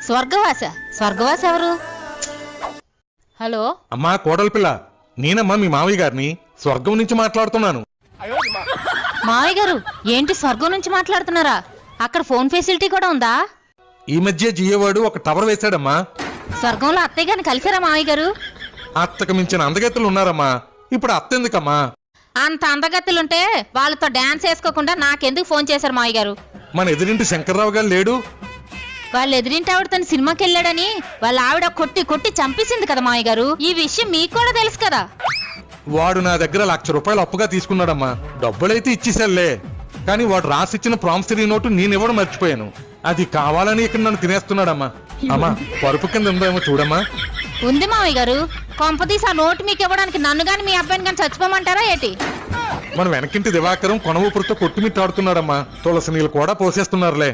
స్వర్గవాస ఎవరు? హలో అమ్మా కోడలి పిల్ల, నేనమ్మా మీ మావయ్య గారిని స్వర్గం నుంచి మాట్లాడుతున్నాను. మావయ్య గారు ఏంటి స్వర్గం నుంచి మాట్లాడుతున్నారా? అక్కడ ఫోన్ ఫెసిలిటీ కూడా ఉందా? ఈ మధ్య జియోవాడు ఒక టవర్ వేశాడమ్మా. స్వర్గంలో అత్తయ్య గారిని కలిసారా మావయ్య గారు? అత్తకు మించిన అందగత్తెలు ఉన్నారమ్మా. ఇప్పుడు అత్త ఎందుకమ్మా? అంత అందగత్తులుంటే వాళ్ళతో డాన్స్ వేసుకోకుండా నాకెందుకు ఫోన్ చేశారు మావయ్య గారు? మన ఎదురింటి శంకర్రావు గారు లేడు? వాళ్ళ ఎదురింటి ఆవిడ తన సినిమాకి వెళ్ళాడని వాళ్ళ ఆవిడ కొట్టి కొట్టి చంపేసింది కదా మావయ్య గారు. ఈ విషయం మీకు కూడా తెలుసు కదా. వాడు నా దగ్గర ₹1,00,000 అప్పుగా తీసుకున్నాడమ్మా. డబ్బులైతే ఇచ్చేసాలే, కానీ వాడు రాసిచ్చిన ప్రామిసరీ నోటు నేనివ్వడం మర్చిపోయాను. అది కావాలని ఇక్కడ నన్ను తినేస్తున్నాడమ్మా. అమ్మా పరుపు కింద ఉందేమో చూడమ్మా. ఉంది మావయ్య గారు. కొంపదీసి ఆ నోటు మీకు ఇవ్వడానికి నన్ను గాని మీ అబ్బాయిని గాని చచ్చిపోమంటారా ఏంటి? మన వెనకింటి దివాకరం కొన ఊపిరితో కొట్టుమిట్టాడుతున్నాడమ్మా. తులసి నీళ్ళు కూడా పోసేస్తున్నారులే.